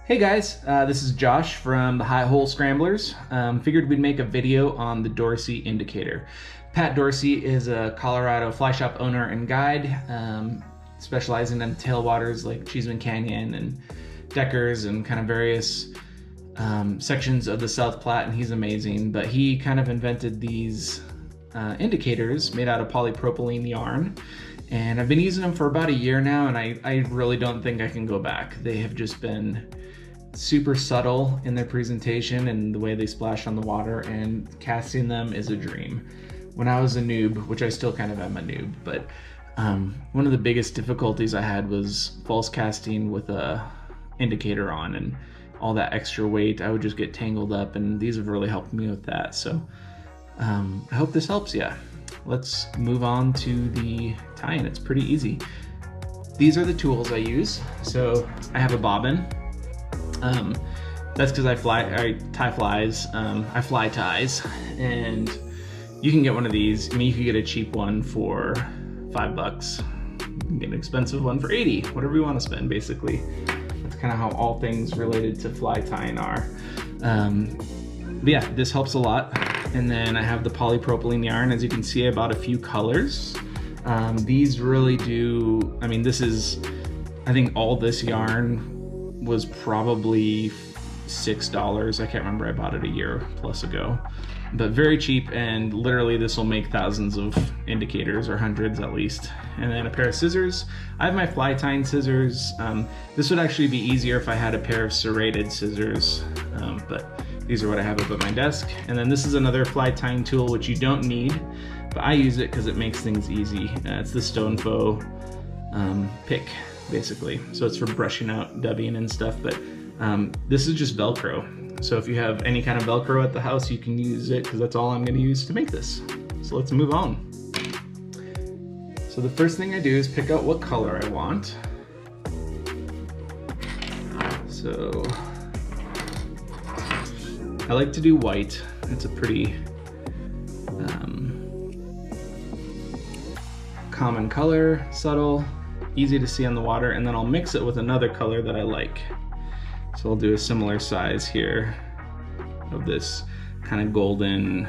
Hey guys, this is Josh from the High Hole Scramblers. Figured we'd make a video on the Dorsey Indicator. Pat Dorsey is a Colorado fly shop owner and guide, specializing in tailwaters like Cheeseman Canyon and Deckers and kind of various sections of the South Platte, and he's amazing. But he kind of invented these indicators made out of polypropylene yarn. And I've been using them for about a year now, and I really don't think I can go back. They have just been super subtle in their presentation and the way they splash on the water, and casting them is a dream. When I was a noob, which I still kind of am a noob, but one of the biggest difficulties I had was false casting with a indicator on, and all that extra weight, I would just get tangled up, and these have really helped me with that. So I hope this helps you. Let's move on to the tie-in. It's pretty easy. These are the tools I use. So I have a bobbin. That's because I tie flies. I fly ties, and you can get one of these. I mean, you could get a cheap one for $5. You can get an expensive one for 80, whatever you want to spend, basically. That's kind of how all things related to fly tying are. But yeah, this helps a lot. And then I have the polypropylene yarn. As you can see, I bought a few colors. These really do, I mean, this is, I think all this yarn was probably $6. I can't remember, I bought it a year plus ago. But very cheap, and literally this will make thousands of indicators, or hundreds at least. And then a pair of scissors. I have my fly tying scissors. This would actually be easier if I had a pair of serrated scissors, but these are what I have up at my desk. And then this is another fly tying tool, which you don't need, but I use it because it makes things easy. It's the Stone Foe pick, basically. So it's for brushing out dubbing and stuff, but this is just Velcro. So if you have any kind of Velcro at the house, you can use it, because that's all I'm gonna use to make this. So let's move on. So the first thing I do is pick out what color I want. So I like to do white. It's a pretty common color, subtle, easy to see on the water, and then I'll mix it with another color that I like. So I'll do a similar size here of this kind of golden,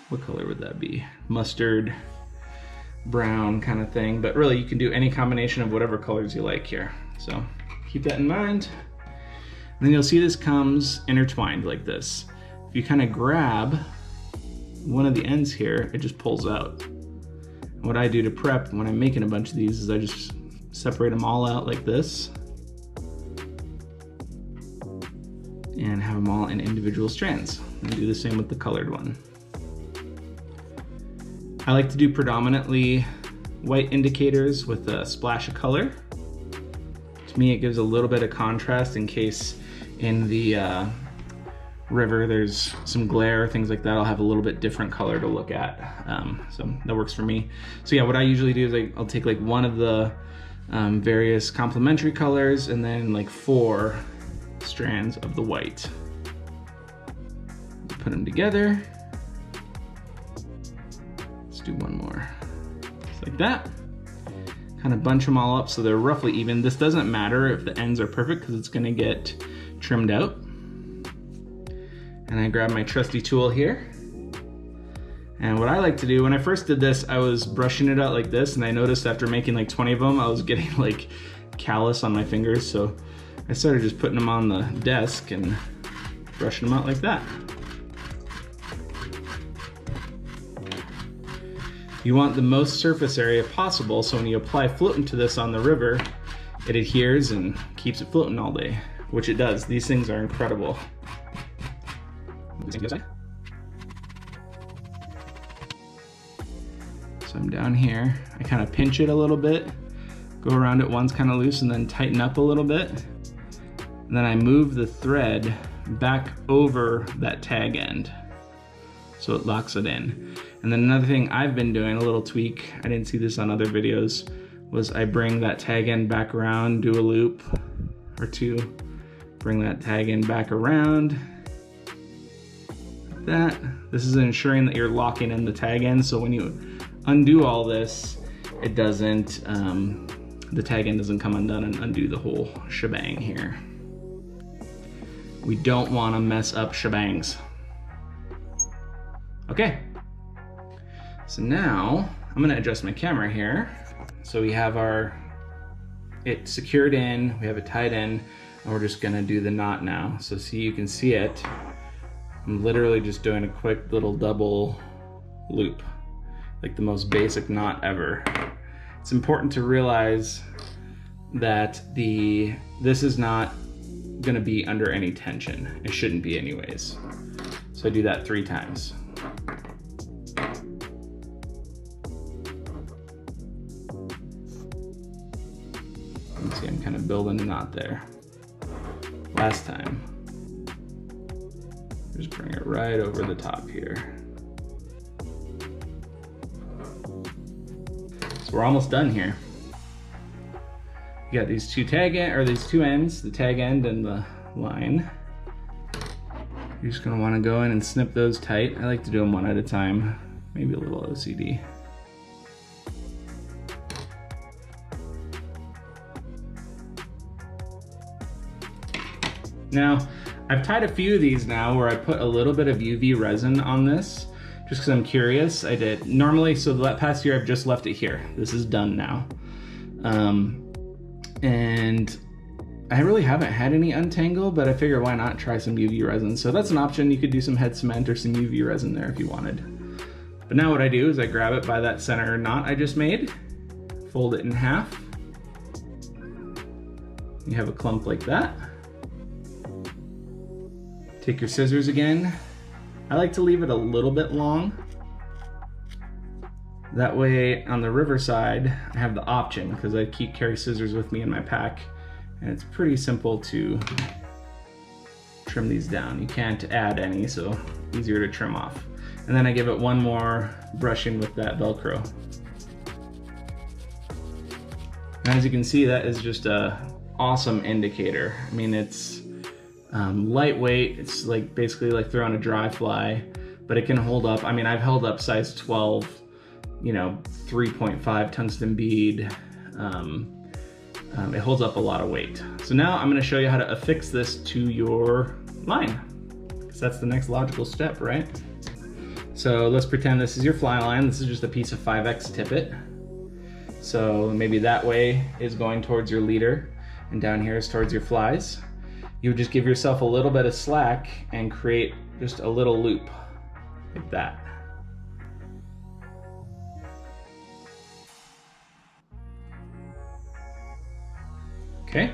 what color would that be? Mustard, brown kind of thing, but really you can do any combination of whatever colors you like here. So keep that in mind. And then you'll see this comes intertwined like this. If you kind of grab one of the ends here, it just pulls out. And what I do to prep when I'm making a bunch of these is I just separate them all out like this and have them all in individual strands. And do the same with the colored one. I like to do predominantly white indicators with a splash of color. To me, it gives a little bit of contrast in case in the river there's some glare, things like that. I'll have a little bit different color to look at. So that works for me. So yeah, what I usually do is I'll take like one of the various complementary colors and then like 4 strands of the white. Put them together. Let's do one more. Just like that. Kind of bunch them all up so they're roughly even. This doesn't matter if the ends are perfect because it's gonna get trimmed out. And I grab my trusty tool here. And what I like to do, when I first did this, I was brushing it out like this, and I noticed after making like 20 of them, I was getting like callus on my fingers. So I started just putting them on the desk and brushing them out like that. You want the most surface area possible, so when you apply floatant to this on the river, it adheres and keeps it floating all day, which it does. These things are incredible. So I'm down here, I kind of pinch it a little bit, go around it once kind of loose, and then tighten up a little bit. And then I move the thread back over that tag end so it locks it in. And then another thing I've been doing, a little tweak, I didn't see this on other videos, was I bring that tag end back around, do a loop or two, bring that tag end back around, like that. This is ensuring that you're locking in the tag end, so when you undo all this, it doesn't the tag end doesn't come undone and undo the whole shebang here. We don't want to mess up shebangs. Okay, so now I'm gonna adjust my camera here. So we have it secured in, we have it tied in, and we're just gonna do the knot now. So see, you can see it. I'm literally just doing a quick little double loop, like the most basic knot ever. It's important to realize that this is not gonna be under any tension. It shouldn't be anyways. So I do that 3 times. You can see I'm kind of building a knot there. Last time. Just bring it right over the top here. So we're almost done here. You got these two ends, the tag end and the line. You're just gonna wanna go in and snip those tight. I like to do them one at a time, maybe a little OCD. Now, I've tied a few of these now where I put a little bit of UV resin on this, just because I'm curious. I did. Normally, so the past year I've just left it here. This is done now. And I really haven't had any untangle, but I figure why not try some UV resin. So that's an option. You could do some head cement or some UV resin there if you wanted. But now what I do is I grab it by that center knot I just made, fold it in half. You have a clump like that. Take your scissors again. I like to leave it a little bit long. That way on the river side, I have the option because I carry scissors with me in my pack, and it's pretty simple to trim these down. You can't add any, so easier to trim off. And then I give it one more brushing with that Velcro. And as you can see, that is just a awesome indicator. I mean, it's lightweight. It's like basically like throwing a dry fly, but it can hold up. I mean, I've held up size 12, 3.5 tungsten bead. It holds up a lot of weight. So now I'm going to show you how to affix this to your line, because that's the next logical step, right? So let's pretend this is your fly line. This is just a piece of 5X tippet. So maybe that way is going towards your leader, and down here is towards your flies. You would just give yourself a little bit of slack and create just a little loop like that. Okay.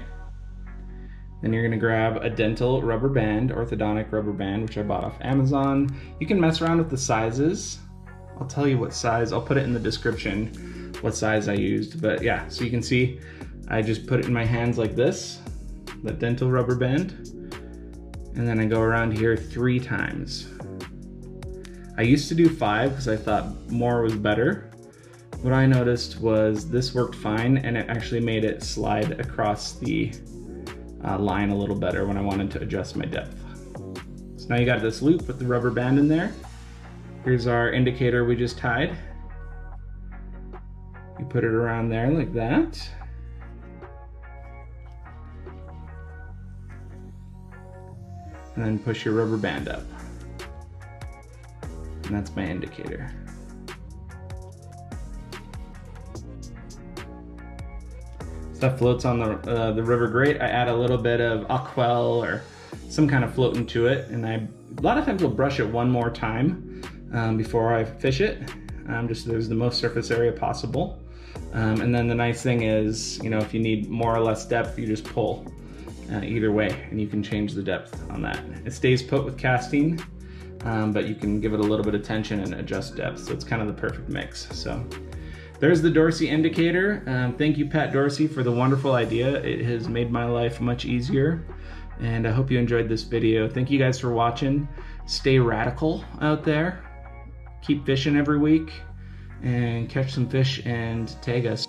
Then you're gonna grab a dental rubber band, orthodontic rubber band, which I bought off Amazon. You can mess around with the sizes. I'll tell you what size, I'll put it in the description, what size I used. But yeah, so you can see, I just put it in my hands like this, that dental rubber band, and then I go around here 3 times. I used to do 5 because I thought more was better. What I noticed was this worked fine, and it actually made it slide across the line a little better when I wanted to adjust my depth. So now you got this loop with the rubber band in there. Here's our indicator we just tied. You put it around there like that. And then push your rubber band up. And that's my indicator. Stuff floats on the river great. I add a little bit of Aquel or some kind of floating to it, and a lot of times will brush it one more time before I fish it, just so there's the most surface area possible. And then the nice thing is, if you need more or less depth, you just pull either way, and you can change the depth on that. It stays put with casting, but you can give it a little bit of tension and adjust depth, so it's kind of the perfect mix. So there's the Dorsey indicator. Thank you, Pat Dorsey, for the wonderful idea. It has made my life much easier, and I hope you enjoyed this video. Thank you guys for watching. Stay radical out there. Keep fishing every week, and catch some fish and tag us.